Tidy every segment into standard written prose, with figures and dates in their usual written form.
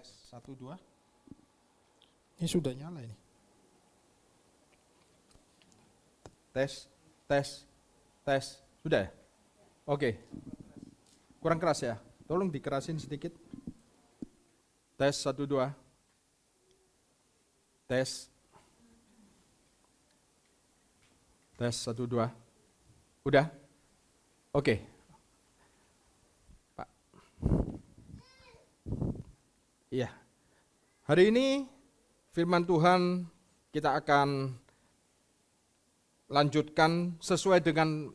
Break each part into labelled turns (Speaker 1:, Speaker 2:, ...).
Speaker 1: Tes 1 2. Ini sudah nyala ini. Tes. Sudah ya? Oke. Kurang keras ya? Tolong dikerasin sedikit. Tes 1 2. Tes 1 2. Udah? Oke. Pak. Iya. Hari ini firman Tuhan kita akan lanjutkan sesuai dengan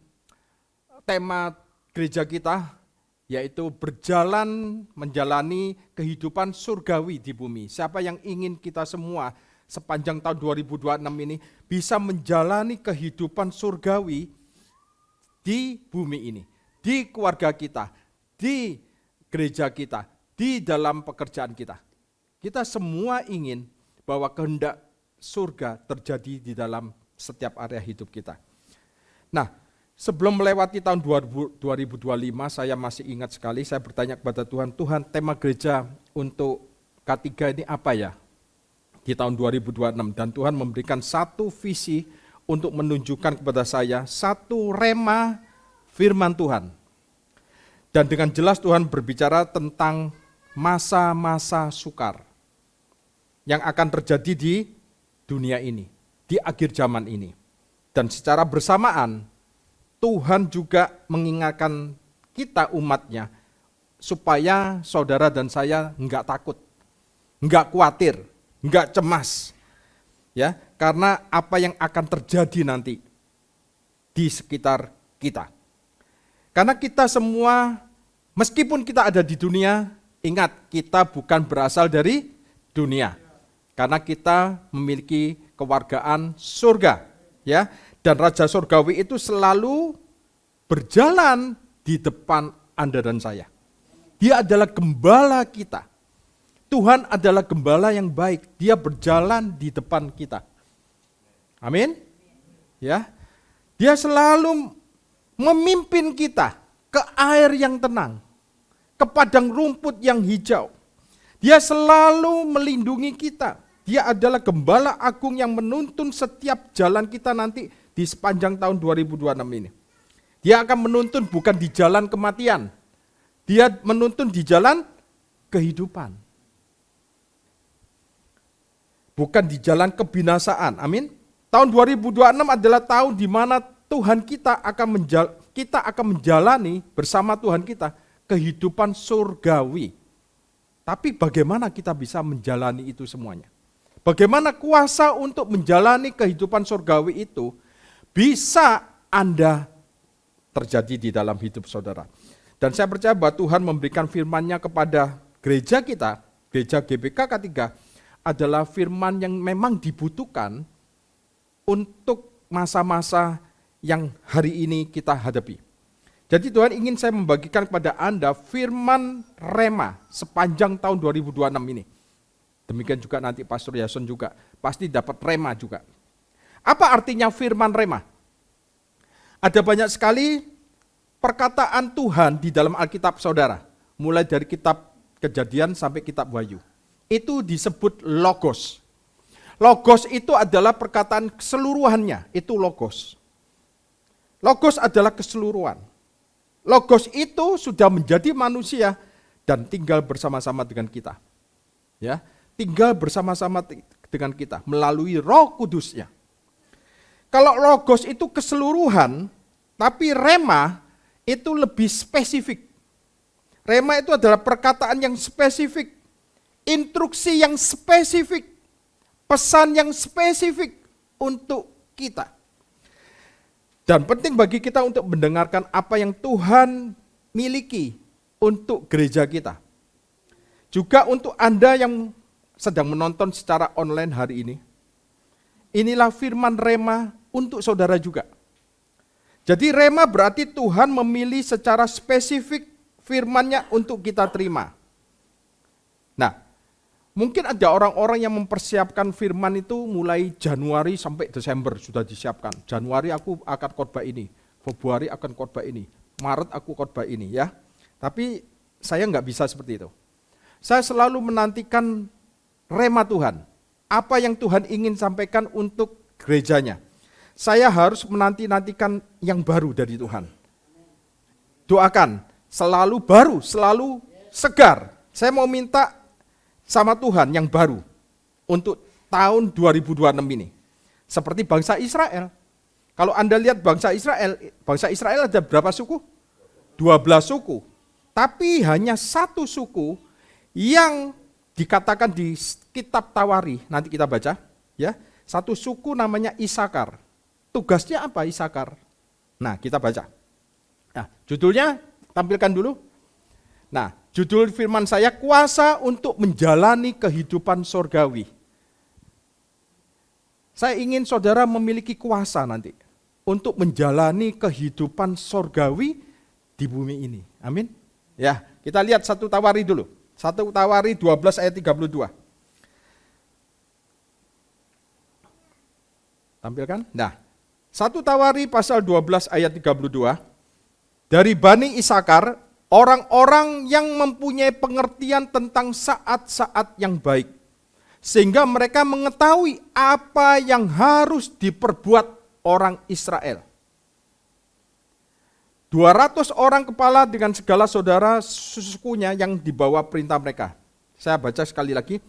Speaker 1: tema gereja kita, yaitu berjalan menjalani kehidupan surgawi di bumi. Siapa yang ingin kita semua sepanjang tahun 2026 ini bisa menjalani kehidupan surgawi di bumi ini, di keluarga kita, di gereja kita, di dalam pekerjaan kita. Kita semua ingin bahwa kehendak surga terjadi di dalam setiap area hidup kita. Nah, sebelum melewati tahun 2025, saya masih ingat sekali, saya bertanya kepada Tuhan, Tuhan, tema gereja untuk K3 ini apa ya? Di tahun 2026, dan Tuhan memberikan satu visi untuk menunjukkan kepada saya, satu rema firman Tuhan. Dan dengan jelas Tuhan berbicara tentang masa-masa sukar yang akan terjadi di dunia ini, di akhir zaman ini. Dan secara bersamaan, Tuhan juga mengingatkan kita umatnya, supaya saudara dan saya enggak takut, enggak khawatir, enggak cemas. Ya, karena apa yang akan terjadi nanti di sekitar kita. Karena kita semua, meskipun kita ada di dunia, ingat kita bukan berasal dari dunia. Karena kita memiliki kewargaan surga, ya. Dan Raja Surgawi itu selalu berjalan di depan Anda dan saya. Dia adalah gembala kita. Tuhan adalah gembala yang baik. Dia berjalan di depan kita. Amin. Ya. Dia selalu memimpin kita ke air yang tenang, ke padang rumput yang hijau. Dia selalu melindungi kita. Dia adalah gembala agung yang menuntun setiap jalan kita nanti di sepanjang tahun 2026 ini. Dia akan menuntun bukan di jalan kematian. Dia menuntun di jalan kehidupan. Bukan di jalan kebinasaan. Amin. Tahun 2026 adalah tahun di mana Tuhan kita akan menjalani bersama Tuhan kita kehidupan surgawi. Tapi bagaimana kita bisa menjalani itu semuanya? Bagaimana kuasa untuk menjalani kehidupan surgawi itu bisa Anda terjadi di dalam hidup saudara. Dan saya percaya bahwa Tuhan memberikan firman-Nya kepada gereja kita, gereja GBK K3, adalah firman yang memang dibutuhkan untuk masa-masa yang hari ini kita hadapi. Jadi Tuhan ingin saya membagikan kepada Anda firman rema sepanjang tahun 2026 ini. Demikian juga nanti Pastor Yason juga pasti dapat rema juga. Apa artinya firman rema? Ada banyak sekali perkataan Tuhan di dalam Alkitab saudara. Mulai dari kitab Kejadian sampai kitab Wahyu. Itu disebut logos. Logos itu adalah perkataan keseluruhannya, itu logos. Logos adalah keseluruhan. Logos itu sudah menjadi manusia dan tinggal bersama-sama dengan kita. Ya, tinggal bersama-sama dengan kita melalui Roh Kudus-Nya. Kalau logos itu keseluruhan, tapi rema itu lebih spesifik. Rema itu adalah perkataan yang spesifik, instruksi yang spesifik, pesan yang spesifik untuk kita. Dan penting bagi kita untuk mendengarkan apa yang Tuhan miliki untuk gereja kita. Juga untuk Anda yang sedang menonton secara online hari ini, inilah firman rema untuk saudara juga. Jadi rema berarti Tuhan memilih secara spesifik firman-Nya untuk kita terima. Nah, mungkin ada orang-orang yang mempersiapkan firman itu mulai Januari sampai Desember sudah disiapkan. Januari aku akan khotbah ini, Februari akan khotbah ini, Maret aku khotbah ini ya. Tapi saya nggak bisa seperti itu. Saya selalu menantikan rema Tuhan. Apa yang Tuhan ingin sampaikan untuk gerejanya. Saya harus menanti-nantikan yang baru dari Tuhan. Doakan, selalu baru, selalu segar. Saya mau minta sama Tuhan yang baru untuk tahun 2026 ini. Seperti bangsa Israel. Kalau Anda lihat bangsa Israel ada berapa suku? 12 suku. Tapi hanya satu suku yang dikatakan di kitab Tawari, nanti kita baca, ya. Satu suku namanya Isakar. Tugasnya apa Isakar? Nah, kita baca. Nah, judulnya tampilkan dulu. Nah, judul firman saya kuasa untuk menjalani kehidupan sorgawi. Saya ingin saudara memiliki kuasa nanti untuk menjalani kehidupan sorgawi di bumi ini. Amin. Ya, kita lihat satu Tawari dulu. Satu Tawari 12 ayat 32. Tampilkan. Nah, satu Tawari pasal 12 ayat 32. Dari Bani Isakar, orang-orang yang mempunyai pengertian tentang saat-saat yang baik. Sehingga mereka mengetahui apa yang harus diperbuat orang Israel. 200 orang kepala dengan segala saudara sukunya yang dibawa perintah mereka. Saya baca sekali lagi.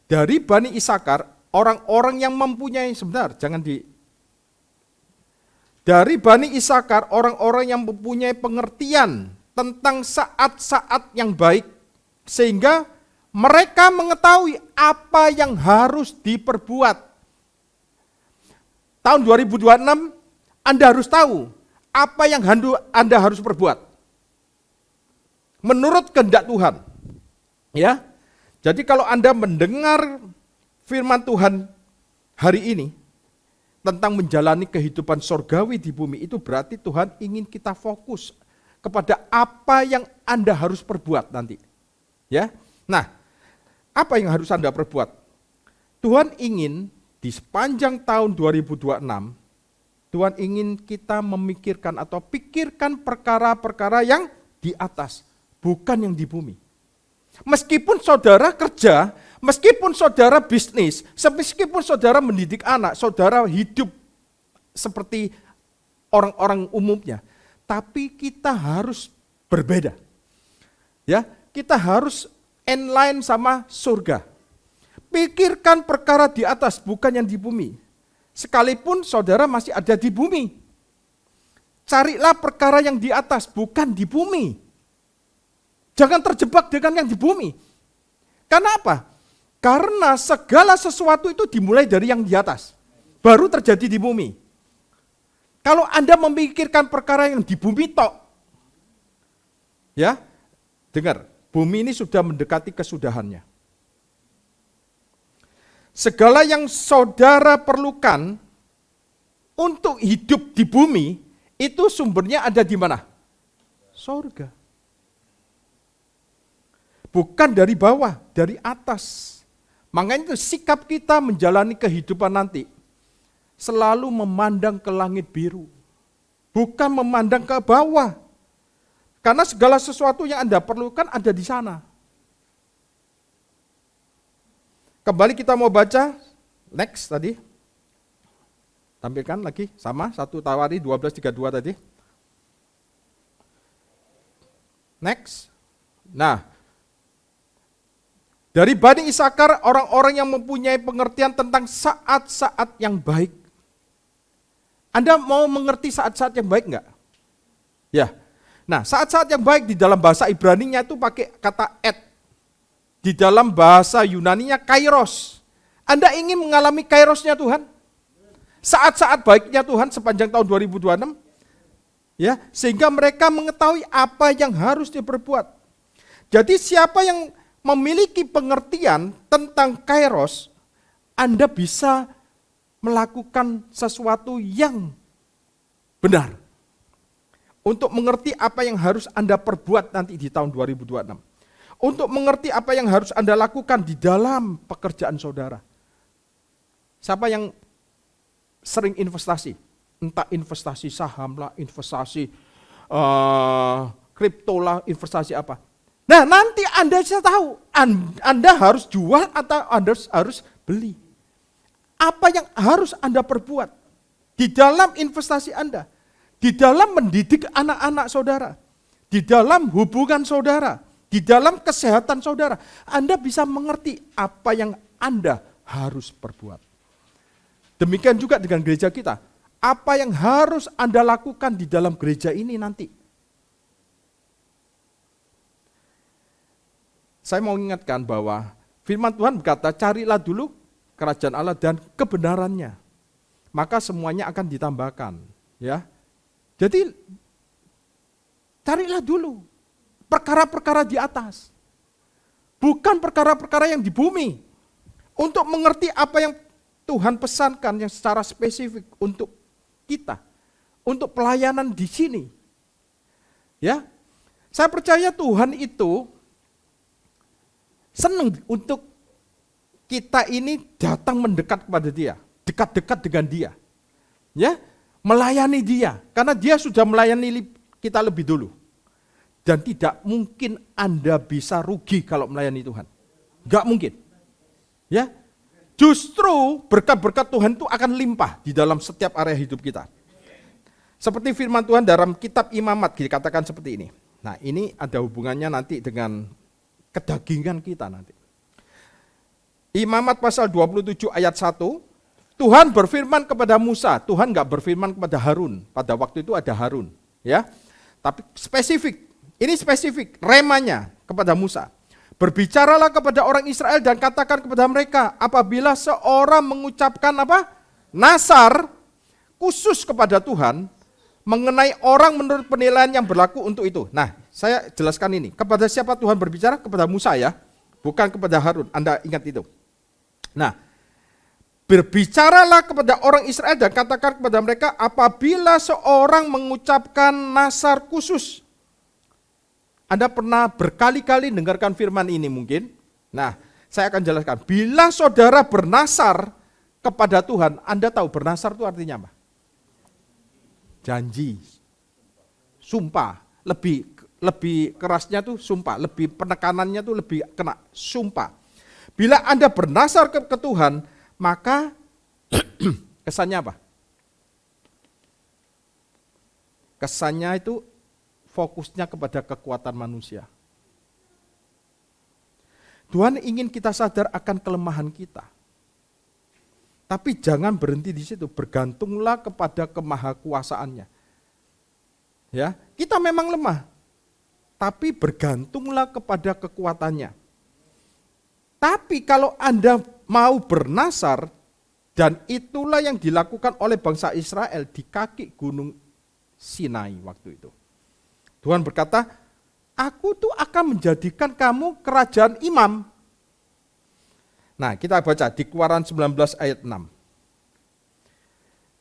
Speaker 1: Dari Bani Isakar, orang-orang yang mempunyai, Dari Bani Isakar, orang-orang yang mempunyai pengertian tentang saat-saat yang baik. Sehingga mereka mengetahui apa yang harus diperbuat. Tahun 2026, Anda harus tahu apa yang Anda harus perbuat. Menurut kehendak Tuhan. Ya. Jadi kalau Anda mendengar firman Tuhan hari ini tentang menjalani kehidupan sorgawi di bumi, itu berarti Tuhan ingin kita fokus kepada apa yang Anda harus perbuat nanti. Ya. Nah, apa yang harus Anda perbuat? Tuhan ingin di sepanjang tahun 2026 Tuhan ingin kita memikirkan atau pikirkan perkara-perkara yang di atas, bukan yang di bumi. Meskipun saudara kerja, meskipun saudara bisnis, meskipun saudara mendidik anak, saudara hidup seperti orang-orang umumnya, tapi kita harus berbeda. Ya, kita harus inline sama surga. Pikirkan perkara di atas, bukan yang di bumi. Sekalipun saudara masih ada di bumi. Carilah perkara yang di atas, bukan di bumi. Jangan terjebak dengan yang di bumi. Karena apa? Karena segala sesuatu itu dimulai dari yang di atas. Baru terjadi di bumi. Kalau Anda memikirkan perkara yang di bumi tok. Ya, dengar, bumi ini sudah mendekati kesudahannya. Segala yang saudara perlukan untuk hidup di bumi, itu sumbernya ada di mana? Surga. Bukan dari bawah, dari atas. Makanya itu sikap kita menjalani kehidupan nanti, selalu memandang ke langit biru. Bukan memandang ke bawah. Karena segala sesuatu yang Anda perlukan ada di sana. Kembali kita mau baca, next tadi. Tampilkan lagi, sama, satu Tawari 12:32 tadi. Next. Nah, dari Bani Isakar, orang-orang yang mempunyai pengertian tentang saat-saat yang baik. Anda mau mengerti saat-saat yang baik enggak? Ya. Nah, saat-saat yang baik di dalam bahasa Ibrani-nya itu pakai kata et. Di dalam bahasa Yunani-nya kairos. Anda ingin mengalami kairosnya Tuhan? Saat-saat baiknya Tuhan sepanjang tahun 2026? Ya, sehingga mereka mengetahui apa yang harus diperbuat. Jadi siapa yang memiliki pengertian tentang kairos, Anda bisa melakukan sesuatu yang benar. Untuk mengerti apa yang harus Anda perbuat nanti di tahun 2026. Untuk mengerti apa yang harus Anda lakukan di dalam pekerjaan saudara. Siapa yang sering investasi? Entah investasi saham lah, investasi kripto lah, investasi apa. Nah, nanti Anda bisa tahu, Anda harus jual atau Anda harus beli. Apa yang harus Anda perbuat di dalam investasi Anda, di dalam mendidik anak-anak saudara, di dalam hubungan saudara, di dalam kesehatan saudara, Anda bisa mengerti apa yang Anda harus perbuat. Demikian juga dengan gereja kita. Apa yang harus Anda lakukan di dalam gereja ini nanti? Saya mau ingatkan bahwa firman Tuhan berkata, carilah dulu kerajaan Allah dan kebenarannya. Maka semuanya akan ditambahkan. Ya. Jadi, carilah dulu perkara-perkara di atas. Bukan perkara-perkara yang di bumi. Untuk mengerti apa yang Tuhan pesankan yang secara spesifik untuk kita. Untuk pelayanan di sini. Ya. Saya percaya Tuhan itu senang untuk kita ini datang mendekat kepada Dia, dekat-dekat dengan Dia. Ya, melayani Dia karena Dia sudah melayani kita lebih dulu. Dan tidak mungkin Anda bisa rugi kalau melayani Tuhan. Enggak mungkin. Ya. Justru berkat-berkat Tuhan itu akan limpah di dalam setiap area hidup kita. Seperti firman Tuhan dalam kitab Imamat dikatakan seperti ini. Nah, ini ada hubungannya nanti dengan kedagingan kita nanti. Imamat pasal 27 ayat 1, Tuhan berfirman kepada Musa, Tuhan enggak berfirman kepada Harun, pada waktu itu ada Harun, ya. Tapi spesifik, ini spesifik, remanya kepada Musa. Berbicaralah kepada orang Israel dan katakan kepada mereka, apabila seorang mengucapkan apa? Nasar, khusus kepada Tuhan, mengenai orang menurut penilaian yang berlaku untuk itu. Nah, saya jelaskan ini. Kepada siapa Tuhan berbicara? Kepada Musa ya, bukan kepada Harun. Anda ingat itu. Nah, berbicaralah kepada orang Israel dan katakan kepada mereka, apabila seorang mengucapkan nasar khusus. Anda pernah berkali-kali dengarkan firman ini mungkin. Nah, saya akan jelaskan. Bila saudara bernasar kepada Tuhan, Anda tahu bernasar itu artinya apa? Janji, sumpah, lebih kerasnya tuh sumpah, lebih penekanannya tuh lebih kena sumpah. Bila Anda bernasar ke Tuhan, maka kesannya apa? Kesannya itu fokusnya kepada kekuatan manusia. Tuhan ingin kita sadar akan kelemahan kita. Tapi jangan berhenti di situ, bergantunglah kepada kemahakuasaannya. Ya, kita memang lemah, tapi bergantunglah kepada kekuatannya. Tapi kalau Anda mau bernasar, dan itulah yang dilakukan oleh bangsa Israel di kaki gunung Sinai waktu itu. Tuhan berkata, aku tuh akan menjadikan kamu kerajaan imam. Nah, kita baca di Keluaran 19 ayat 6.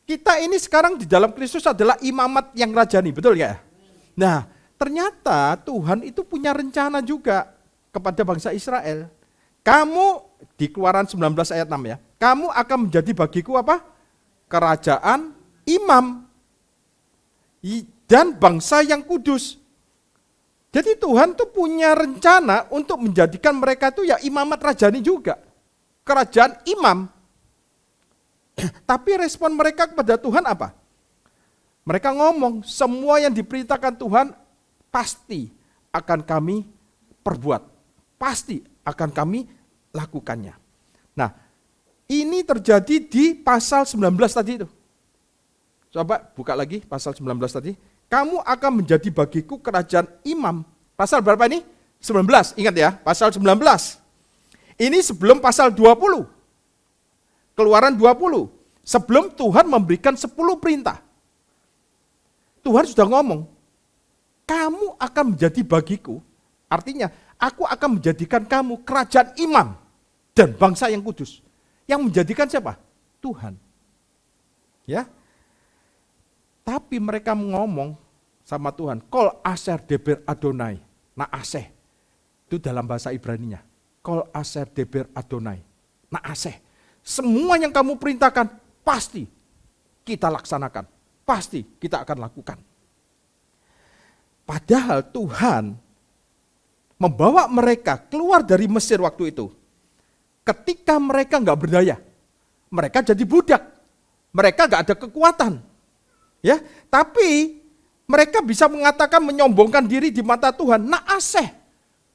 Speaker 1: Kita ini sekarang di dalam Kristus adalah imamat yang rajani, betul ya? Nah, ternyata Tuhan itu punya rencana juga kepada bangsa Israel. Kamu, di Keluaran 19 ayat 6 ya, kamu akan menjadi bagiku apa? Kerajaan imam dan bangsa yang kudus. Jadi Tuhan tuh punya rencana untuk menjadikan mereka itu ya imamat rajani juga. Kerajaan imam. Tapi respon mereka kepada Tuhan apa? Mereka ngomong, semua yang diperintahkan Tuhan pasti akan kami perbuat. Pasti akan kami lakukannya. Nah, ini terjadi di pasal 19 tadi itu. Coba buka lagi pasal 19 tadi. Kamu akan menjadi bagiku kerajaan imam. Pasal berapa ini? 19, ingat ya, pasal 19. Ini sebelum pasal 20. Keluaran 20. Sebelum Tuhan memberikan 10 perintah. Tuhan sudah ngomong, kamu akan menjadi bagiku. Artinya, aku akan menjadikan kamu kerajaan imam dan bangsa yang kudus. Yang menjadikan siapa? Tuhan. Ya. Tapi mereka ngomong sama Tuhan, Kol Aser Deber Adonai. Nah Aseh, itu dalam bahasa Ibraninya. Kol Aser Deber Adonai. Nah Aseh, semua yang kamu perintahkan, pasti kita laksanakan. Pasti kita akan lakukan. Padahal Tuhan membawa mereka keluar dari Mesir waktu itu. Ketika mereka nggak berdaya, mereka jadi budak, mereka nggak ada kekuatan, ya. Tapi mereka bisa mengatakan menyombongkan diri di mata Tuhan. Naaseh,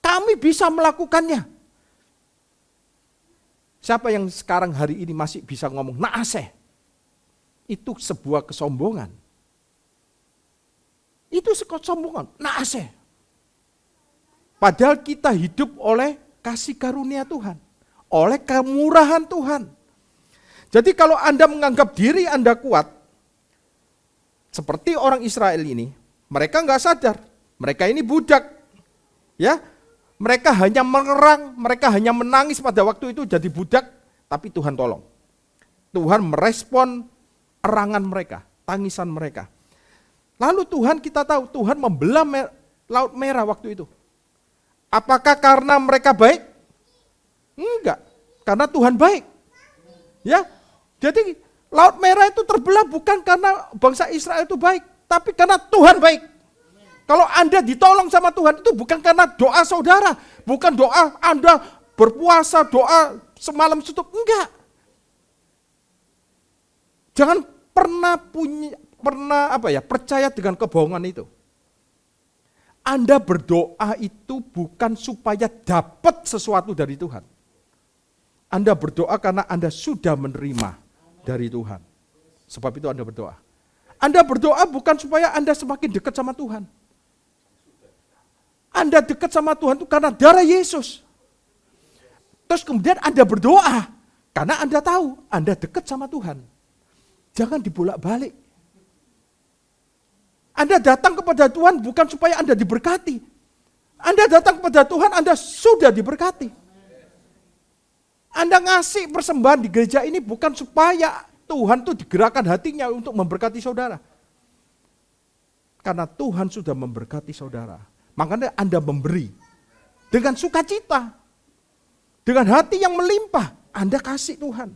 Speaker 1: kami bisa melakukannya. Siapa yang sekarang hari ini masih bisa ngomong naaseh? Itu sebuah kesombongan. Itu kesombongan, naaseh. Padahal kita hidup oleh kasih karunia Tuhan, oleh kemurahan Tuhan. Jadi kalau Anda menganggap diri Anda kuat, seperti orang Israel ini, mereka nggak sadar, mereka ini budak, ya. Mereka hanya mengerang, mereka hanya menangis pada waktu itu jadi budak, tapi Tuhan tolong. Tuhan merespon erangan mereka, tangisan mereka. Lalu Tuhan, kita tahu Tuhan membelah Laut Merah waktu itu. Apakah karena mereka baik? Enggak, karena Tuhan baik. Ya, jadi Laut Merah itu terbelah bukan karena bangsa Israel itu baik, tapi karena Tuhan baik. Kalau Anda ditolong sama Tuhan itu bukan karena doa saudara, bukan doa Anda berpuasa, doa semalam suntuk, enggak. Jangan pernah percaya dengan kebohongan itu. Anda berdoa itu bukan supaya dapat sesuatu dari Tuhan. Anda berdoa karena Anda sudah menerima dari Tuhan. Sebab itu Anda berdoa. Anda berdoa bukan supaya Anda semakin dekat sama Tuhan. Anda dekat sama Tuhan itu karena darah Yesus. Terus kemudian Anda berdoa karena Anda tahu Anda dekat sama Tuhan. Jangan dibolak-balik. Anda datang kepada Tuhan bukan supaya Anda diberkati. Anda datang kepada Tuhan, Anda sudah diberkati. Anda ngasih persembahan di gereja ini bukan supaya Tuhan tuh digerakkan hatinya untuk memberkati saudara. Karena Tuhan sudah memberkati saudara. Makanya Anda memberi dengan sukacita, dengan hati yang melimpah, Anda kasih Tuhan.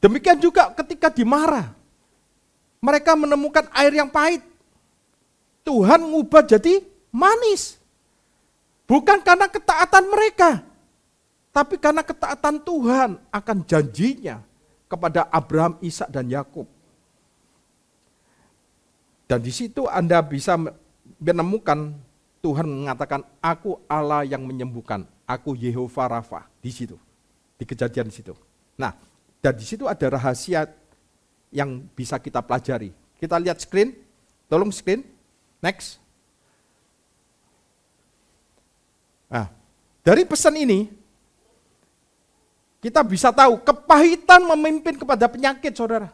Speaker 1: Demikian juga ketika dimarah, mereka menemukan air yang pahit. Tuhan ngubah jadi manis. Bukan karena ketaatan mereka, tapi karena ketaatan Tuhan akan janjinya kepada Abraham, Ishak dan Yakub. Dan di situ Anda bisa menemukan Tuhan mengatakan, aku Allah yang menyembuhkan, aku Yehova Rafa, di situ, di Kejadian di situ. Nah, dan di situ ada rahasia yang bisa kita pelajari. Kita lihat screen, tolong screen, next. Nah, dari pesan ini, kita bisa tahu kepahitan memimpin kepada penyakit, saudara.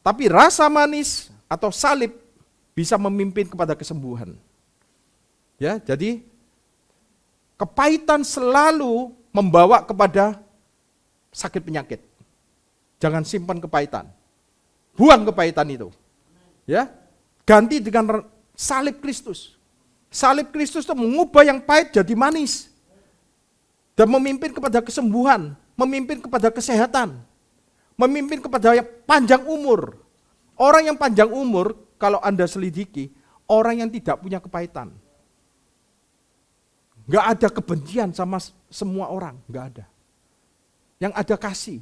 Speaker 1: Tapi rasa manis atau salib bisa memimpin kepada kesembuhan. Ya, jadi kepahitan selalu membawa kepada sakit penyakit. Jangan simpan kepahitan. Buang kepahitan itu. Ya, ganti dengan salib Kristus. Salib Kristus itu mengubah yang pahit jadi manis. Dan memimpin kepada kesembuhan, memimpin kepada kesehatan, memimpin kepada yang panjang umur. Orang yang panjang umur, kalau Anda selidiki, orang yang tidak punya kepahitan. Enggak ada kebencian sama semua orang, enggak ada. Yang ada kasih.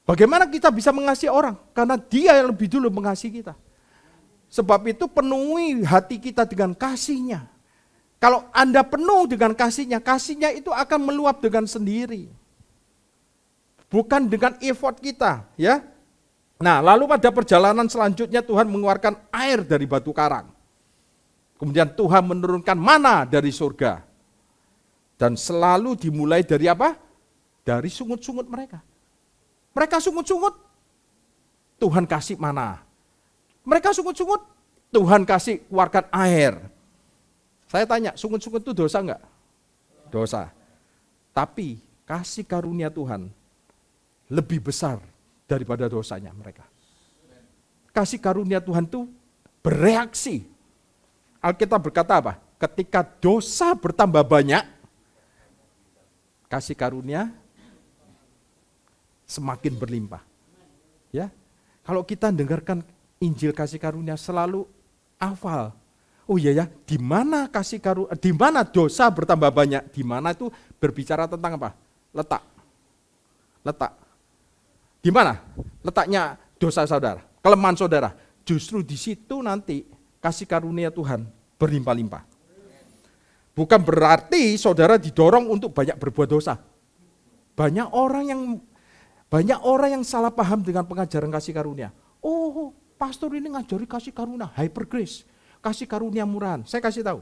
Speaker 1: Bagaimana kita bisa mengasihi orang? Karena dia yang lebih dulu mengasihi kita. Sebab itu penuhi hati kita dengan kasih-Nya. Kalau Anda penuh dengan kasih-Nya, kasih-Nya itu akan meluap dengan sendiri. Bukan dengan effort kita, ya. Nah, lalu pada perjalanan selanjutnya Tuhan mengeluarkan air dari batu karang. Kemudian Tuhan menurunkan mana dari surga. Dan selalu dimulai dari apa? Dari sungut-sungut mereka. Mereka sungut-sungut, Tuhan kasih mana. Mereka sungut-sungut, Tuhan kasih keluarkan air. Saya tanya, sungut-sungut itu dosa enggak? Dosa. Tapi kasih karunia Tuhan lebih besar daripada dosanya mereka. Kasih karunia Tuhan itu bereaksi. Alkitab berkata apa? Ketika dosa bertambah banyak, kasih karunia semakin berlimpah. Ya, kalau kita dengarkan Injil kasih karunia selalu hafal. Oh iya ya, di mana di mana dosa bertambah banyak? Di mana itu berbicara tentang apa? Letak. Letak. Di mana letaknya dosa saudara? Kelemahan saudara. Justru di situ nanti kasih karunia Tuhan berlimpah-limpah. Bukan berarti saudara didorong untuk banyak berbuat dosa. Banyak orang yang salah paham dengan pengajaran kasih karunia. Oh, pastor ini ngajari kasih karunia, hyper grace, kasih karunia murahan. Saya kasih tahu.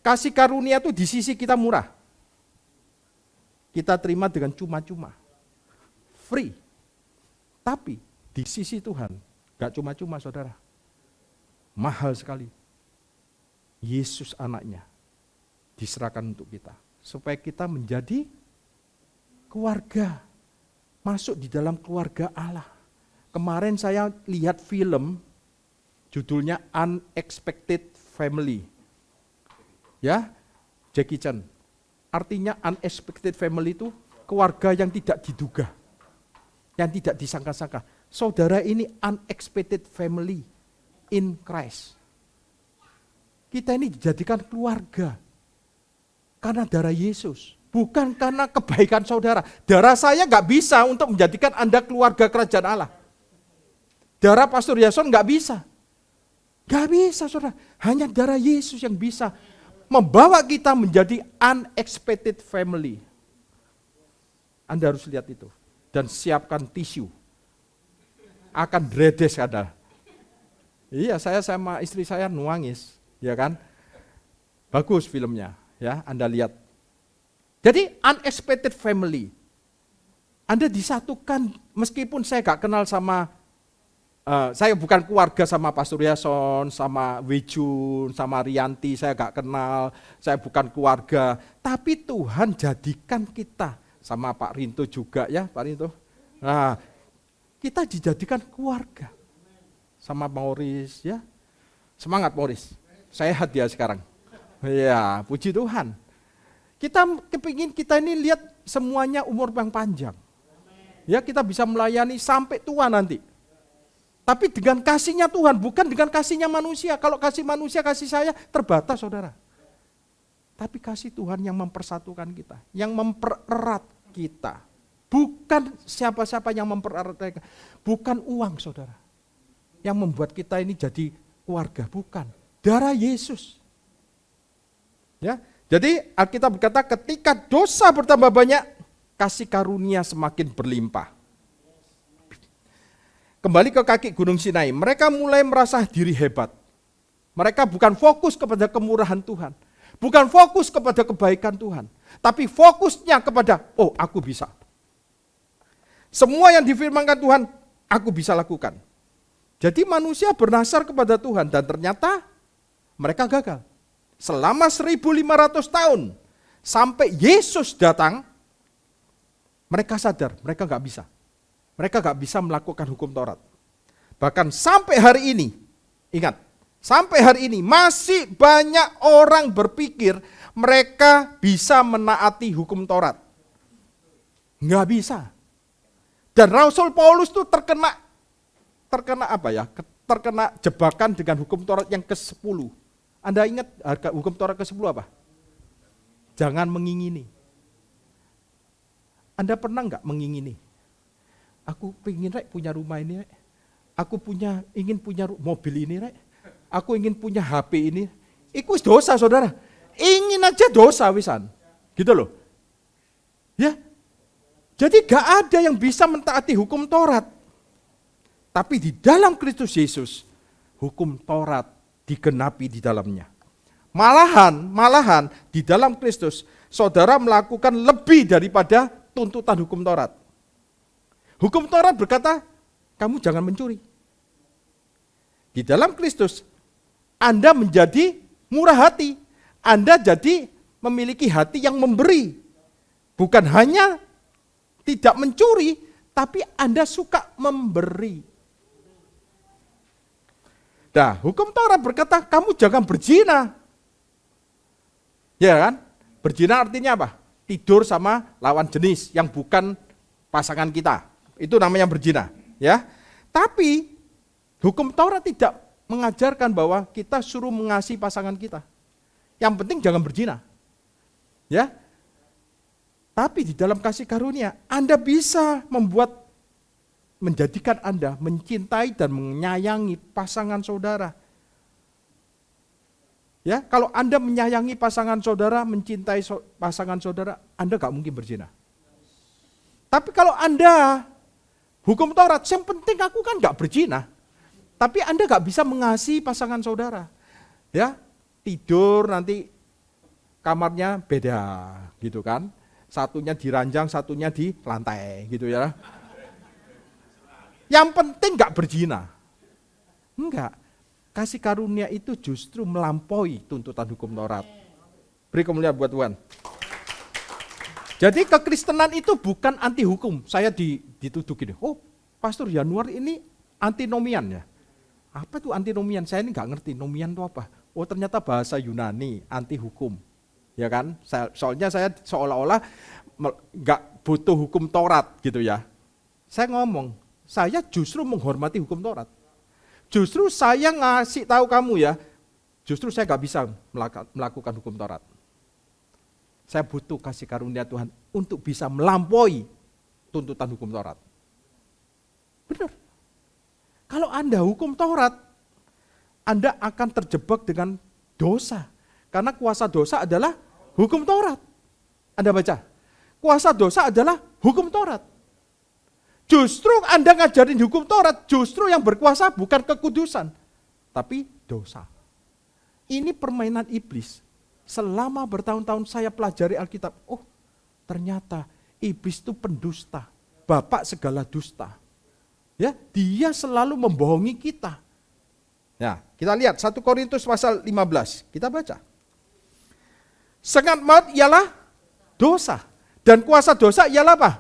Speaker 1: Kasih karunia itu di sisi kita murah. Kita terima dengan cuma-cuma. Free. Tapi di sisi Tuhan, gak cuma-cuma saudara. Mahal sekali. Yesus anaknya diserahkan untuk kita. Supaya kita menjadi keluarga. Masuk di dalam keluarga Allah. Kemarin saya lihat film, judulnya Unexpected Family. Ya, Jackie Chan. Artinya unexpected family itu keluarga yang tidak diduga. Yang tidak disangka-sangka. Saudara ini unexpected family in Christ. Kita ini dijadikan keluarga. Karena darah Yesus. Bukan karena kebaikan saudara. Darah saya gak bisa untuk menjadikan Anda keluarga kerajaan Allah. Darah Pastor Yason gak bisa. Gak bisa saudara. Hanya darah Yesus yang bisa membawa kita menjadi unexpected family. Anda harus lihat itu. Dan siapkan tisu. Akan dredes ada. Iya, saya sama istri saya nuangis, ya kan? Bagus filmnya, ya, Anda lihat. Jadi unexpected family. Anda disatukan meskipun saya gak kenal sama saya bukan keluarga sama Pastor Yason, sama Wijun, sama Rianti, saya gak kenal, saya bukan keluarga. Tapi Tuhan jadikan kita, sama Pak Rinto juga ya, Pak Rinto. Nah, kita dijadikan keluarga. Sama Maurice ya, semangat Maurice, sehat dia sekarang. Ya, puji Tuhan. Kita kepingin kita ini lihat semuanya umur yang panjang. Ya, kita bisa melayani sampai tua nanti. Tapi dengan kasihnya Tuhan, bukan dengan kasihnya manusia. Kalau kasih manusia, kasih saya terbatas saudara. Tapi kasih Tuhan yang mempersatukan kita, yang mempererat kita. Bukan siapa-siapa yang mempererat kita, bukan uang saudara. Yang membuat kita ini jadi keluarga, bukan. Darah Yesus. Ya, jadi Alkitab berkata ketika dosa bertambah banyak, kasih karunia semakin berlimpah. Kembali ke kaki Gunung Sinai, mereka mulai merasa diri hebat. Mereka bukan fokus kepada kemurahan Tuhan, bukan fokus kepada kebaikan Tuhan, tapi fokusnya kepada, oh aku bisa. Semua yang difirmankan Tuhan, aku bisa lakukan. Jadi manusia bernasar kepada Tuhan dan ternyata mereka gagal. Selama 1500 tahun sampai Yesus datang, mereka sadar mereka gak bisa. Mereka gak bisa melakukan hukum Taurat. Bahkan sampai hari ini, ingat, sampai hari ini masih banyak orang berpikir mereka bisa menaati hukum Taurat. Gak bisa. Dan Rasul Paulus itu terkena apa ya? Terkena jebakan dengan hukum Taurat yang ke-10. Anda ingat hukum Taurat ke-10 apa? Jangan mengingini. Anda pernah enggak mengingini? Aku pengen punya rumah ini, aku ingin punya mobil ini, aku ingin punya HP ini. Itu dosa saudara. Ingin aja dosa wisan. Gitu loh. Ya. Jadi gak ada yang bisa mentaati hukum Taurat. Tapi di dalam Kristus Yesus, hukum Taurat digenapi di dalamnya. Malahan di dalam Kristus, saudara melakukan lebih daripada tuntutan hukum Taurat. Hukum Taurat berkata, kamu jangan mencuri. Di dalam Kristus, Anda menjadi murah hati. Anda jadi memiliki hati yang memberi. Bukan hanya tidak mencuri, tapi Anda suka memberi. Nah, hukum Taurat berkata, kamu jangan berzina. Ya kan? Berzina artinya apa? Tidur sama lawan jenis yang bukan pasangan kita. Itu namanya berzina, ya. Tapi hukum Taurat tidak mengajarkan bahwa kita suruh mengasihi pasangan kita. Yang penting jangan berzina. Ya. Tapi di dalam kasih karunia, Anda bisa menjadikan Anda mencintai dan menyayangi pasangan saudara. Ya, kalau Anda menyayangi pasangan saudara, mencintai pasangan saudara, Anda gak mungkin berzina. Tapi kalau Anda hukum Taurat, yang penting aku kan gak berzina. Tapi Anda gak bisa mengasihi pasangan saudara. Ya, tidur nanti kamarnya beda gitu kan. Satunya di ranjang, satunya di lantai gitu ya. Yang penting gak berzina. Enggak. Kasih karunia itu justru melampaui tuntutan hukum Taurat. Beri kemuliaan buat Tuhan. Jadi kekristenan itu bukan anti hukum. Saya dituduh gini, oh Pastor Januar ini antinomian ya. Apa itu antinomian? Saya ini nggak ngerti, nomian itu apa? Oh ternyata bahasa Yunani, anti hukum. Ya kan? Soalnya saya seolah-olah nggak butuh hukum Taurat gitu ya. Saya ngomong, saya justru menghormati hukum Taurat. Justru saya ngasih tahu kamu ya, justru saya nggak bisa melakukan hukum Taurat. Saya butuh kasih karunia Tuhan untuk bisa melampaui tuntutan hukum Taurat. Benar. Kalau Anda hukum Taurat, Anda akan terjebak dengan dosa. Karena kuasa dosa adalah hukum Taurat. Anda baca, kuasa dosa adalah hukum Taurat. Justru Anda ngajarin hukum Taurat, justru yang berkuasa bukan kekudusan, tapi dosa. Ini permainan iblis. Selama bertahun-tahun saya pelajari Alkitab, oh ternyata iblis itu pendusta, bapak segala dusta. Ya, dia selalu membohongi kita. Ya, kita lihat 1 Korintus pasal 15, kita baca. Sengat maut ialah dosa, dan kuasa dosa ialah apa?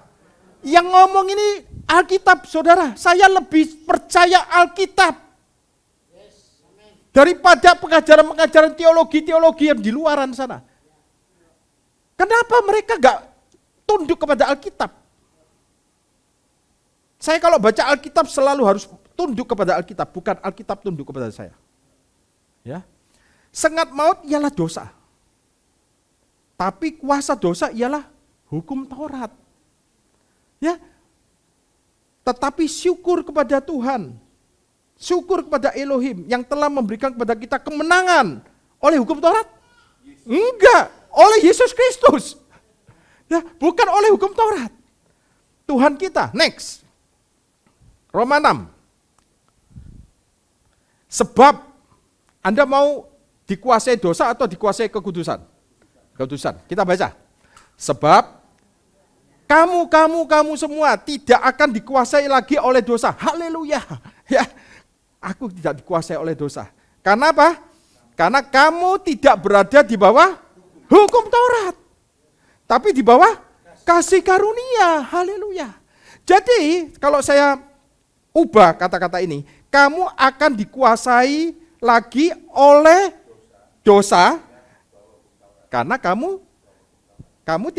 Speaker 1: Yang ngomong ini Alkitab, saudara. Saya lebih percaya Alkitab daripada pengajaran-pengajaran teologi-teologi yang di luaran sana. Kenapa mereka gak tunduk kepada Alkitab? Saya kalau baca Alkitab selalu harus tunduk kepada Alkitab, bukan Alkitab tunduk kepada saya. Ya. Sengat maut ialah dosa. Tapi kuasa dosa ialah hukum Taurat. Ya. Tetapi syukur kepada Tuhan. Syukur kepada Elohim yang telah memberikan kepada kita kemenangan oleh hukum Taurat? Enggak, oleh Yesus Kristus. Ya, bukan oleh hukum Taurat. Tuhan kita, next. Roma 6. Sebab Anda mau dikuasai dosa atau dikuasai kekudusan? Kekudusan. Kita baca. Sebab kamu semua tidak akan dikuasai lagi oleh dosa. Haleluya. Ya, aku tidak dikuasai oleh dosa. Karena apa? Karena kamu tidak berada di bawah hukum Taurat. Tapi di bawah kasih karunia. Haleluya. Jadi kalau saya ubah kata-kata ini, kamu akan dikuasai lagi oleh dosa. Karena kamu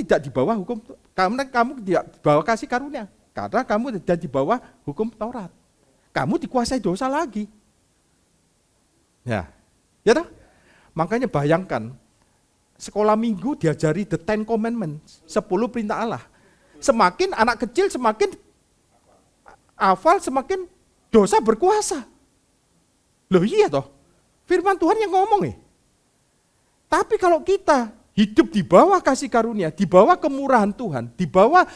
Speaker 1: tidak di bawah hukum, karena kamu tidak di bawah kasih karunia. Karena kamu tidak di bawah hukum Taurat. Kamu dikuasai dosa lagi. Ya toh? Makanya bayangkan, sekolah minggu diajari the 10 commandments, 10 perintah Allah. Semakin anak kecil semakin hafal, semakin dosa berkuasa. Loh iya toh, firman Tuhan yang ngomong. Tapi kalau kita hidup di bawah kasih karunia, di bawah kemurahan Tuhan, di bawah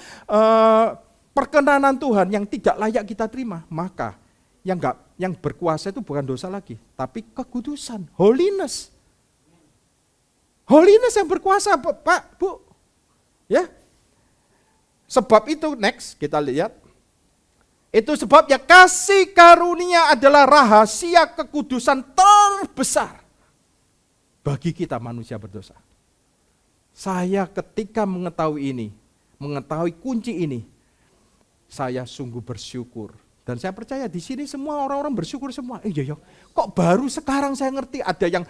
Speaker 1: perkenanan Tuhan yang tidak layak kita terima, maka yang berkuasa itu bukan dosa lagi, tapi kekudusan, holiness. Holiness yang berkuasa, Pak, Bu. Ya. Sebab itu next kita lihat. Itu sebabnya kasih karunia adalah rahasia kekudusan terbesar bagi kita manusia berdosa. Saya ketika mengetahui ini, mengetahui kunci ini, saya sungguh bersyukur. Dan saya percaya di sini semua orang-orang bersyukur semua. Iya, kok baru sekarang saya ngerti ada yang,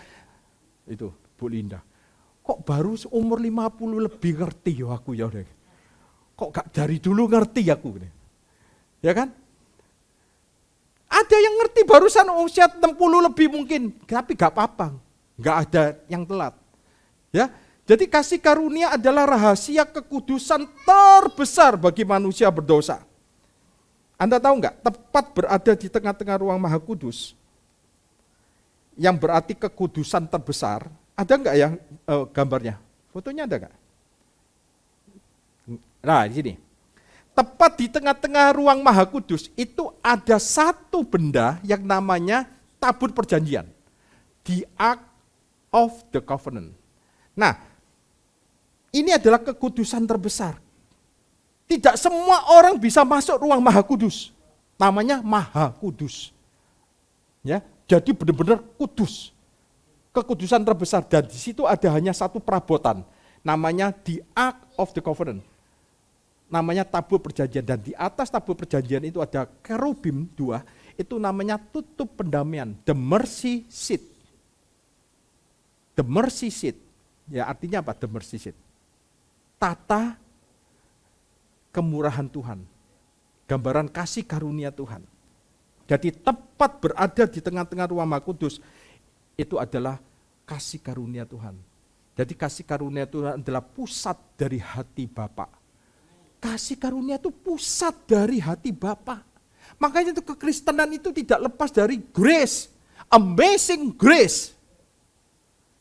Speaker 1: itu Bu Linda, kok baru umur 50 lebih ngerti ya aku ya. Kok gak dari dulu ngerti aku. Ya kan? Ada yang ngerti barusan usia 60 lebih mungkin, tapi gak apa-apa, gak ada yang telat. Ya, jadi kasih karunia adalah rahasia kekudusan terbesar bagi manusia berdosa. Anda tahu nggak, tepat berada di tengah-tengah ruang Maha Kudus, yang berarti kekudusan terbesar, ada nggak ya gambarnya? Fotonya ada nggak? Nah, di sini. Tepat di tengah-tengah ruang Maha Kudus itu ada satu benda yang namanya tabut perjanjian. The Ark of the Covenant. Nah, ini adalah kekudusan terbesar. Tidak semua orang bisa masuk ruang Maha Kudus. Namanya Maha Kudus. Ya, jadi benar-benar kudus. Kekudusan terbesar, dan di situ ada hanya satu perabotan. Namanya the Ark of the Covenant. Namanya tabut perjanjian, dan di atas tabut perjanjian itu ada kerubim 2, itu namanya tutup pendamaian, the mercy seat. The mercy seat, ya artinya apa the mercy seat? Tata kemurahan Tuhan, gambaran kasih karunia Tuhan. Jadi tepat berada di tengah-tengah ruang Maha Kudus, itu adalah kasih karunia Tuhan. Jadi kasih karunia Tuhan adalah pusat dari hati Bapa. Kasih karunia itu pusat dari hati Bapa. Makanya itu kekristenan itu tidak lepas dari grace, amazing grace.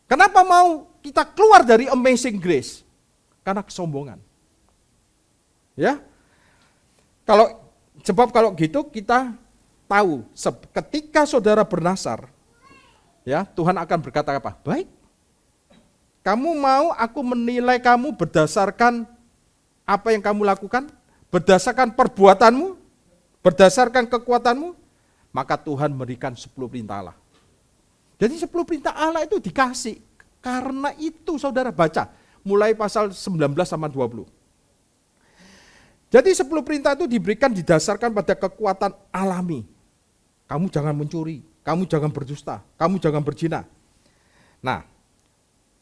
Speaker 1: Kenapa mau kita keluar dari amazing grace? Karena kesombongan. Ya. Sebab kalau gitu kita tahu ketika saudara bernasar, ya, Tuhan akan berkata apa? Baik. Kamu mau aku menilai kamu berdasarkan apa yang kamu lakukan? Berdasarkan perbuatanmu? Berdasarkan kekuatanmu? Maka Tuhan memberikan 10 perintah Allah. Jadi 10 perintah Allah itu dikasih. Karena itu saudara baca. Mulai pasal 19 sama 20. Jadi 10 perintah itu diberikan didasarkan pada kekuatan alami. Kamu jangan mencuri, kamu jangan berdusta, kamu jangan berzina. Nah,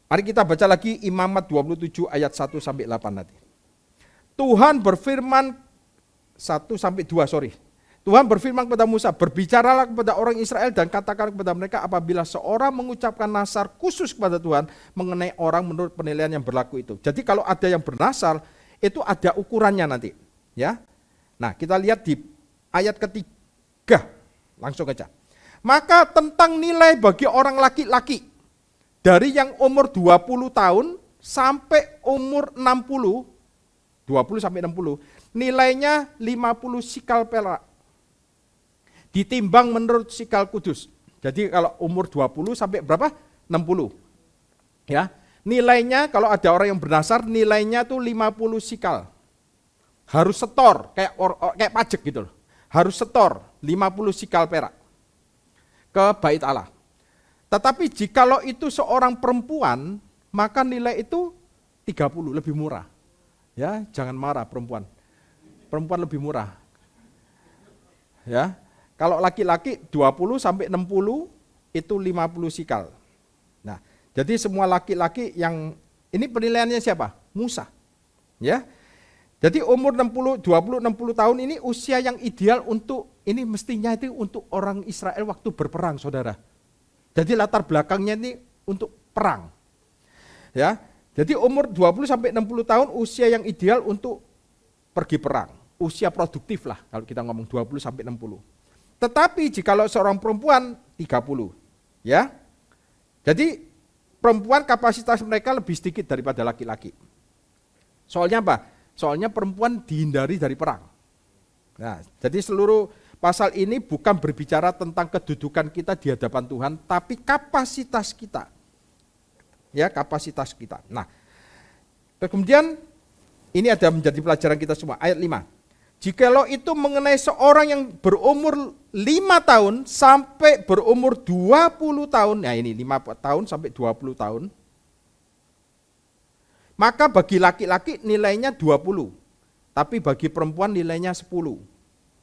Speaker 1: mari kita baca lagi Imamat 27 ayat 1 sampai 8 nanti. Tuhan berfirman 1 sampai 2, sorry. Tuhan berfirman kepada Musa, berbicaralah kepada orang Israel dan katakan kepada mereka apabila seorang mengucapkan nasar khusus kepada Tuhan mengenai orang menurut penilaian yang berlaku itu. Jadi kalau ada yang bernasar, itu ada ukurannya nanti. Ya. Nah, kita lihat di ayat ketiga, langsung aja. Maka tentang nilai bagi orang laki-laki, dari yang umur 20 tahun sampai umur 60, 20 sampai 60, nilainya 50 sikal perak. Ditimbang menurut sikal kudus. Jadi kalau umur 20 sampai berapa? 60. Ya. Nilainya kalau ada orang yang bernasar, nilainya tuh 50 sikal. Harus setor, kayak pajak gitu loh. Harus setor 50 sikal perak ke bait Allah. Tetapi jikalau itu seorang perempuan, maka nilai itu 30, lebih murah. Ya, jangan marah perempuan. Perempuan lebih murah. Ya. Kalau laki-laki 20 sampai 60 itu 50 sikal. Nah, jadi semua laki-laki yang ini penilaiannya siapa? Musa. Ya. Jadi umur 60, 20, 60 tahun ini usia yang ideal untuk ini mestinya itu untuk orang Israel waktu berperang, Saudara. Jadi latar belakangnya ini untuk perang. Ya. Jadi umur 20 sampai 60 tahun usia yang ideal untuk pergi perang. Usia produktif lah kalau kita ngomong 20 sampai 60. Tetapi jikalau seorang perempuan 30. Ya. Jadi perempuan kapasitas mereka lebih sedikit daripada laki-laki. Soalnya apa? Soalnya perempuan dihindari dari perang. Nah, jadi seluruh pasal ini bukan berbicara tentang kedudukan kita di hadapan Tuhan, tapi kapasitas kita. Ya, kapasitas kita. Nah, kemudian ini ada menjadi pelajaran kita semua. Ayat 5. Jikalau itu mengenai seorang yang berumur 5 tahun sampai berumur 20 tahun, nah ini 5 tahun sampai 20 tahun, maka bagi laki-laki nilainya 20, tapi bagi perempuan nilainya 10.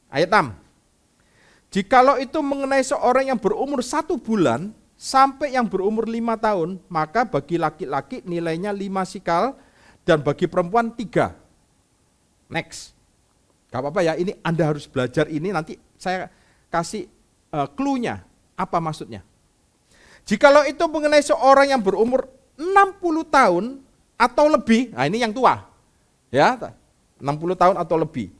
Speaker 1: Ayat 6. Jikalau itu mengenai seorang yang berumur 1 bulan sampai yang berumur 5 tahun, maka bagi laki-laki nilainya 5 sikal dan bagi perempuan 3. Next. Gak apa-apa ya, ini Anda harus belajar ini, nanti saya kasih clue-nya. Apa maksudnya? Jikalau itu mengenai seorang yang berumur 60 tahun atau lebih, nah ini yang tua. Ya, 60 tahun atau lebih.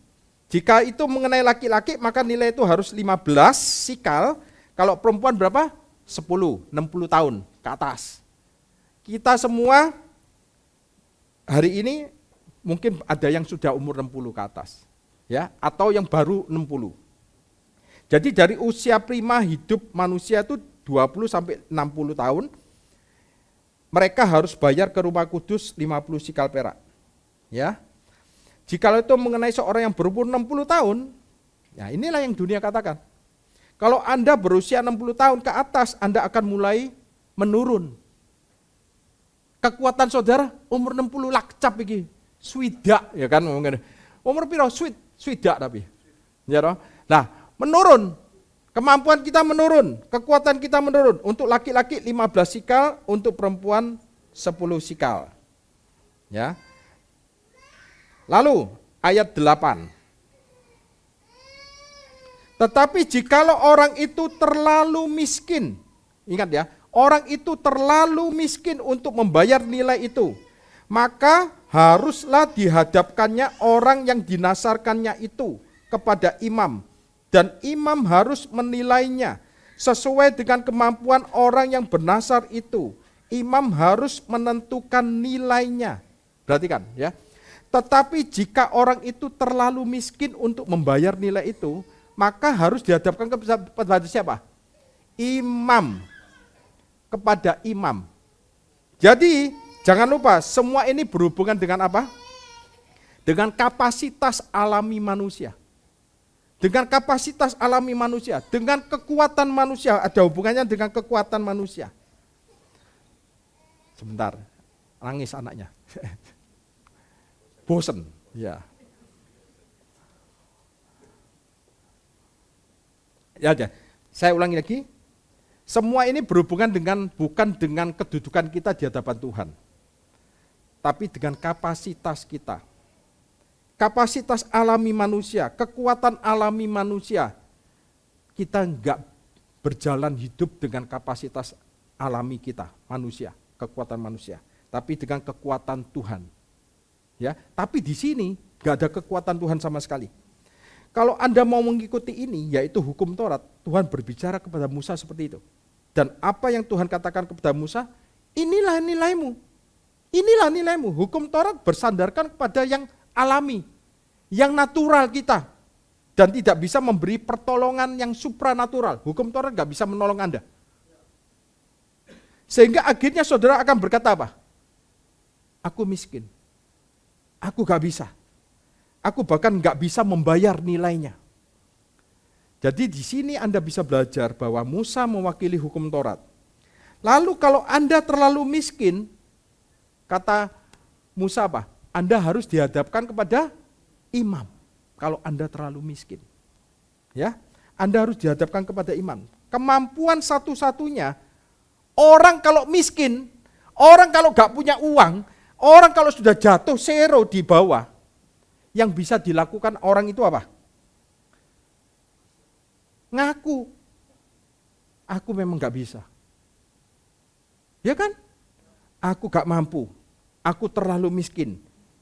Speaker 1: Jika itu mengenai laki-laki, maka nilai itu harus 15 sikal. Kalau perempuan berapa? 10, 60 tahun ke atas. Kita semua hari ini mungkin ada yang sudah umur 60 ke atas. Ya, atau yang baru 60. Jadi dari usia prima hidup manusia itu 20 sampai 60 tahun, mereka harus bayar ke Rumah Kudus 50 sikal perak. Ya. Jikalau itu mengenai seorang yang berumur 60 tahun, ya inilah yang dunia katakan. Kalau Anda berusia 60 tahun ke atas, Anda akan mulai menurun. Kekuatan saudara umur 60 lakcap iki, swidak ya kan ngomongin. Umur piro swidak tapi. Ya toh? Nah, menurun. Kemampuan kita menurun, kekuatan kita menurun. Untuk laki-laki 15 sikal, untuk perempuan 10 sikal. Ya. Lalu ayat 8. Tetapi jikalau orang itu terlalu miskin, ingat ya, orang itu terlalu miskin untuk membayar nilai itu, maka haruslah dihadapkannya orang yang dinasarkannya itu kepada imam. Dan imam harus menilainya sesuai dengan kemampuan orang yang bernasar itu. Imam harus menentukan nilainya. Perhatikan ya. Tetapi jika orang itu terlalu miskin untuk membayar nilai itu, maka harus dihadapkan kepada siapa? Imam. Kepada imam. Jadi jangan lupa semua ini berhubungan dengan apa? Dengan kapasitas alami manusia. Dengan kapasitas alami manusia, dengan kekuatan manusia, ada hubungannya dengan kekuatan manusia. Sebentar, nangis anaknya. Bosen, ya. Ya aja, saya ulangi lagi. Semua ini berhubungan dengan bukan dengan kedudukan kita di hadapan Tuhan, tapi dengan kapasitas kita. Kapasitas alami manusia, kekuatan alami manusia, kita enggak berjalan hidup dengan kapasitas alami kita, manusia, kekuatan manusia, tapi dengan kekuatan Tuhan. Ya, tapi di sini enggak ada kekuatan Tuhan sama sekali. Kalau Anda mau mengikuti ini, yaitu hukum Taurat, Tuhan berbicara kepada Musa seperti itu. Dan apa yang Tuhan katakan kepada Musa, inilah nilaimu. Inilah nilaimu. Hukum Taurat bersandarkan kepada yang alami, yang natural kita, dan tidak bisa memberi pertolongan yang supranatural. Hukum Taurat nggak bisa menolong Anda. Sehingga akhirnya saudara akan berkata apa? Aku miskin, aku nggak bisa, aku bahkan nggak bisa membayar nilainya. Jadi di sini Anda bisa belajar bahwa Musa mewakili hukum Taurat. Lalu kalau Anda terlalu miskin, kata Musa apa? Anda harus dihadapkan kepada imam. Kalau Anda terlalu miskin. Ya, Anda harus dihadapkan kepada imam. Kemampuan satu-satunya, orang kalau miskin, orang kalau gak punya uang, orang kalau sudah jatuh zero di bawah, yang bisa dilakukan orang itu apa? Ngaku. Aku memang gak bisa. Ya kan? Aku gak mampu. Aku terlalu miskin.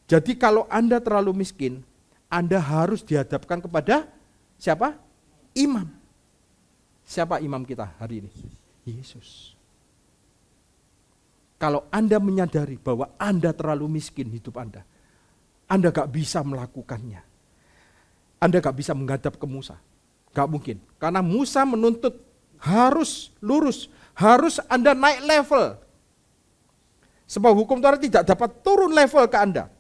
Speaker 1: Jadi kalau Anda terlalu miskin, Anda harus dihadapkan kepada siapa? Imam. Siapa imam kita hari ini? Yesus. Kalau Anda menyadari bahwa Anda terlalu miskin hidup Anda gak bisa melakukannya. Anda gak bisa menghadap ke Musa. Gak mungkin. Karena Musa menuntut harus lurus, harus Anda naik level. Sebab hukum Taurat tidak dapat turun level ke Anda.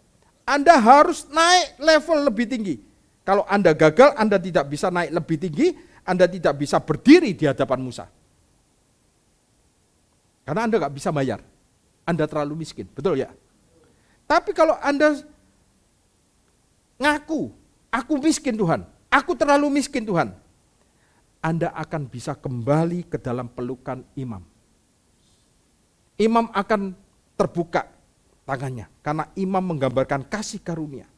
Speaker 1: Anda harus naik level lebih tinggi. Kalau Anda gagal, Anda tidak bisa naik lebih tinggi, Anda tidak bisa berdiri di hadapan Musa. Karena Anda gak bisa bayar. Anda terlalu miskin, betul ya? Tapi kalau Anda ngaku, aku miskin Tuhan, aku terlalu miskin Tuhan, Anda akan bisa kembali ke dalam pelukan imam. Imam akan terbuka tangannya, karena imam menggambarkan kasih karunia.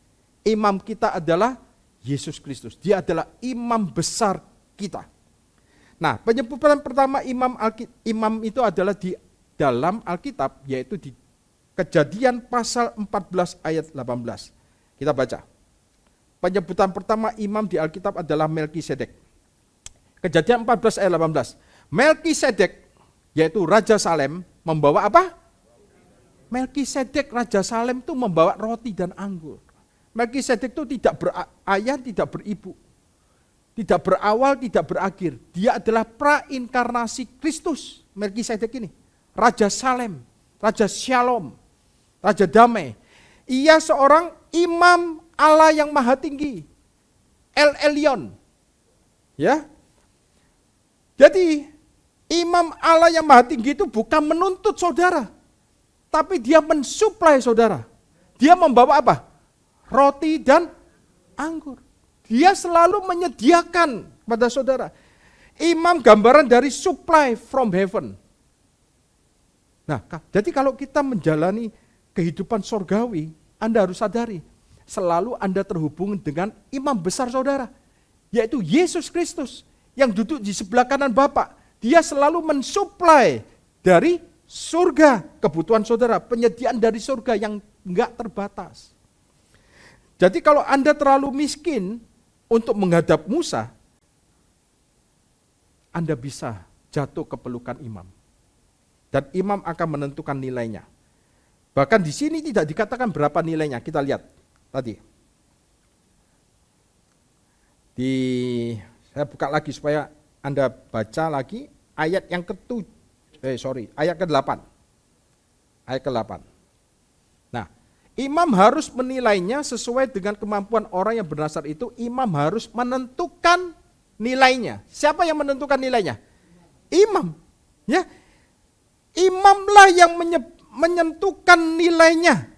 Speaker 1: Imam kita adalah Yesus Kristus, dia adalah imam besar kita. Nah, penyebutan pertama imam itu adalah di dalam Alkitab, yaitu di Kejadian pasal 14 ayat 18. Kita baca. Penyebutan pertama imam di Alkitab adalah Melkisedek. Kejadian 14 ayat 18. Melkisedek, yaitu Raja Salem, membawa apa? Melkisedek Raja Salem itu membawa roti dan anggur. Melkisedek itu tidak berayah, tidak beribu. Tidak berawal, tidak berakhir. Dia adalah prainkarnasi Kristus. Melkisedek ini. Raja Salem, Raja Shalom, Raja Damai. Ia seorang imam Allah yang maha tinggi. El Elyon. Ya. Jadi imam Allah yang maha tinggi itu bukan menuntut saudara. Tapi dia mensuplai saudara. Dia membawa apa? Roti dan anggur. Dia selalu menyediakan pada saudara. Imam gambaran dari supply from heaven. Nah, jadi kalau kita menjalani kehidupan sorgawi, Anda harus sadari, selalu Anda terhubung dengan imam besar saudara, yaitu Yesus Kristus, yang duduk di sebelah kanan Bapa. Dia selalu mensuplai dari surga kebutuhan saudara, penyediaan dari surga yang enggak terbatas. Jadi kalau Anda terlalu miskin untuk menghadap Musa, Anda bisa jatuh ke pelukan imam. Dan imam akan menentukan nilainya. Bahkan di sini tidak dikatakan berapa nilainya. Kita lihat tadi. Saya buka lagi supaya Anda baca lagi ayat yang ayat ke-8. Ayat ke-8. Nah, imam harus menilainya sesuai dengan kemampuan orang yang bernasar itu. Imam harus menentukan nilainya. Siapa yang menentukan nilainya? Imam. Ya. Imamlah yang menentukan nilainya.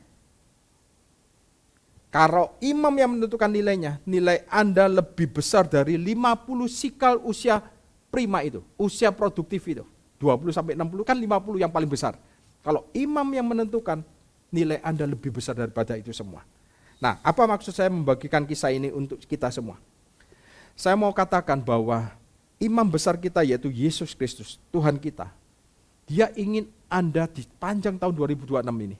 Speaker 1: Kalau imam yang menentukan nilainya, nilai Anda lebih besar dari 50 sikal usia prima itu, usia produktif itu. 20 sampai 60 kan 50 yang paling besar. Kalau imam yang menentukan, nilai Anda lebih besar daripada itu semua. Nah, apa maksud saya membagikan kisah ini untuk kita semua? Saya mau katakan bahwa imam besar kita yaitu Yesus Kristus, Tuhan kita. Dia ingin Anda di panjang tahun 2026 ini,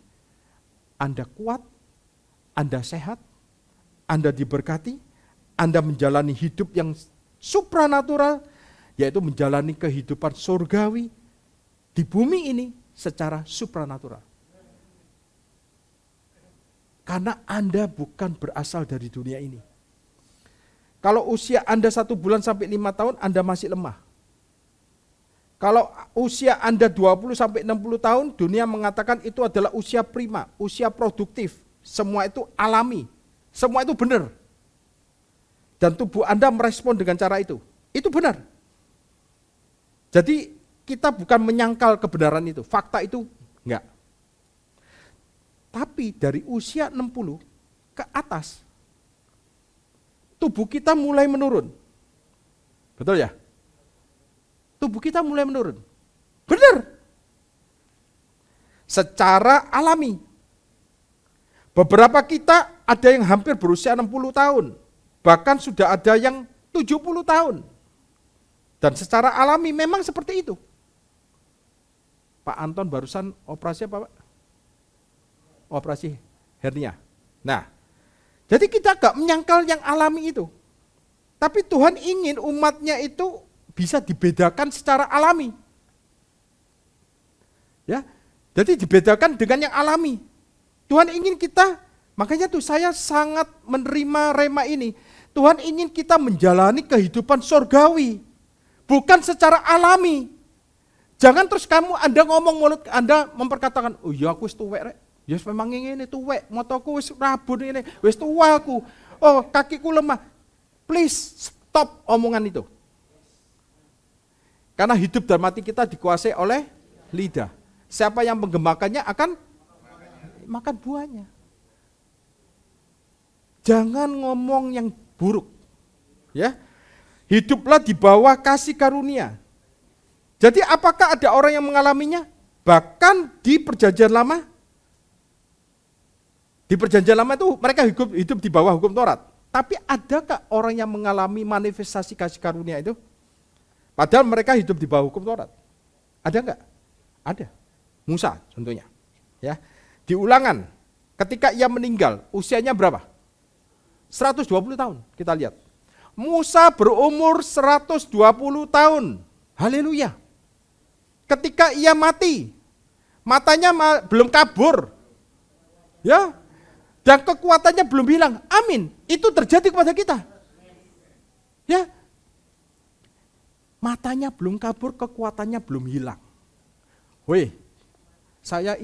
Speaker 1: Anda kuat, Anda sehat, Anda diberkati, Anda menjalani hidup yang supranatural, yaitu menjalani kehidupan surgawi di bumi ini secara supranatural. Karena Anda bukan berasal dari dunia ini. Kalau usia Anda 1 bulan sampai 5 tahun, Anda masih lemah. Kalau usia Anda 20 sampai 60 tahun, dunia mengatakan itu adalah usia prima, usia produktif. Semua itu alami, semua itu benar. Dan tubuh Anda merespon dengan cara itu. Itu benar. Jadi kita bukan menyangkal kebenaran itu, fakta itu enggak. Tapi dari usia 60 ke atas, tubuh kita mulai menurun. Betul ya? Tubuh kita mulai menurun. Benar. Secara alami. Beberapa kita ada yang hampir berusia 60 tahun. Bahkan sudah ada yang 70 tahun. Dan secara alami memang seperti itu. Pak Anton barusan operasi apa, Pak? Operasi hernia. Nah, jadi kita gak menyangkal yang alami itu. Tapi Tuhan ingin umatnya itu bisa dibedakan secara alami. Ya, jadi dibedakan dengan yang alami. Tuhan ingin kita, makanya tuh saya sangat menerima rema ini. Tuhan ingin kita menjalani kehidupan surgawi, bukan secara alami. Jangan terus Anda ngomong mulut Anda memperkatakan, oh ya aku wis tuwek rek. Ya memang ngene tuwek, motoku wis rabun ini, wis tua aku. Oh, kakiku lemah. Please stop omongan itu. Karena hidup dan mati kita dikuasai oleh lidah. Siapa yang menggemakannya akan makan buahnya. Jangan ngomong yang buruk. Ya. Hiduplah di bawah kasih karunia. Jadi apakah ada orang yang mengalaminya? Bahkan di perjanjian lama. Di perjanjian lama itu mereka hidup di bawah hukum Taurat. Tapi adakah orang yang mengalami manifestasi kasih karunia itu? Padahal mereka hidup di bawah hukum Taurat. Ada enggak? Ada. Musa contohnya. Ya. Di Ulangan, ketika ia meninggal, usianya berapa? 120 tahun, kita lihat. Musa berumur 120 tahun. Haleluya. Ketika ia mati, matanya belum kabur. Ya. Dan kekuatannya belum hilang. Amin. Itu terjadi kepada kita. Ya. Matanya belum kabur, kekuatannya belum hilang. Woi, saya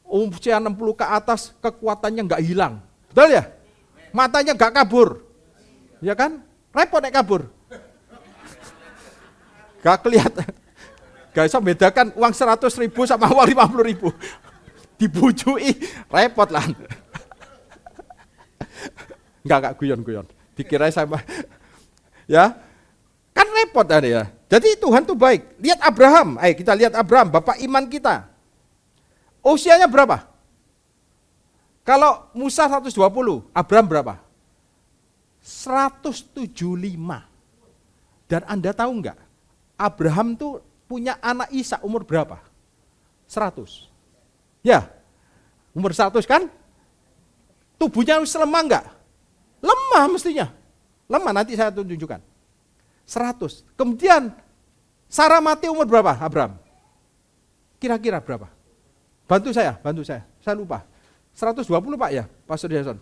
Speaker 1: usia 60 ke atas, kekuatannya enggak hilang. Betul ya? Matanya enggak kabur. Ya kan? Repot nek kabur. Gak kelihatan. Gak bisa bedakan uang 100.000 sama uang 50.000. Dibujui, repot lah. Enggak guyon-guyon. Dikira sama. Ya. Kan repot ada ya. Jadi Tuhan tuh baik. Lihat Abraham. Ayo kita lihat Abraham, bapak iman kita. Usianya berapa? Kalau Musa 120, Abraham berapa? 175. Dan Anda tahu enggak? Abraham tuh punya anak Ishak umur berapa? 100. Ya, umur 100 kan? Tubuhnya harus lemah enggak? Lemah mestinya. Lemah, nanti saya tunjukkan. 100. Kemudian Sarah mati umur berapa Abraham? Kira-kira berapa? Bantu saya. Saya lupa. 120 Pak ya, Pastor Jason.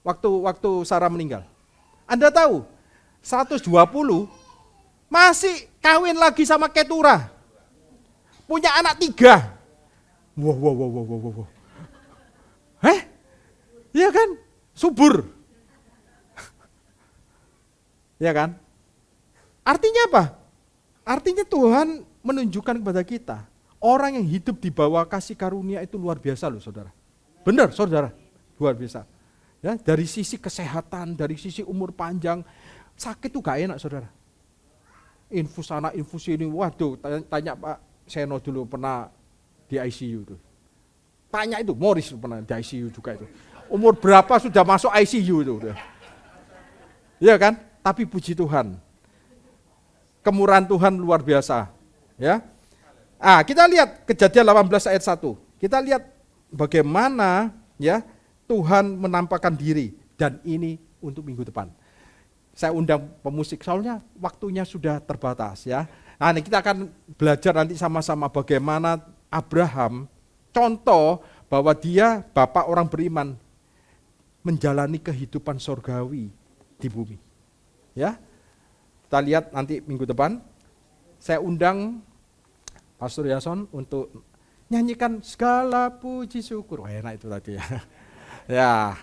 Speaker 1: Waktu Sarah meninggal. Anda tahu, 120 masih kawin lagi sama Keturah. Punya anak 3. Wow. Iya kan? Subur. Iya kan? Artinya apa? Artinya Tuhan menunjukkan kepada kita, orang yang hidup di bawah kasih karunia itu luar biasa loh saudara. Benar saudara, luar biasa. Ya, dari sisi kesehatan, dari sisi umur panjang, sakit tuh gak enak saudara. Infus sana, infus ini, waduh, tanya Pak Seno dulu pernah di ICU tuh. Tanya itu, Morris pernah di ICU juga itu. Umur berapa sudah masuk ICU itu. Iya kan? Tapi puji Tuhan. Kemurahan Tuhan luar biasa. Ya. Kita lihat Kejadian 18 ayat 1. Kita lihat bagaimana ya Tuhan menampakkan diri, dan ini untuk minggu depan. Saya undang pemusik soalnya waktunya sudah terbatas ya. Nah, ini kita akan belajar nanti sama-sama bagaimana Abraham, contoh bahwa dia bapak orang beriman, menjalani kehidupan surgawi di bumi. Ya. Kita lihat nanti minggu depan. Saya undang Pastor Yason untuk nyanyikan segala puji syukur. Wah, enak itu tadi ya. Ya.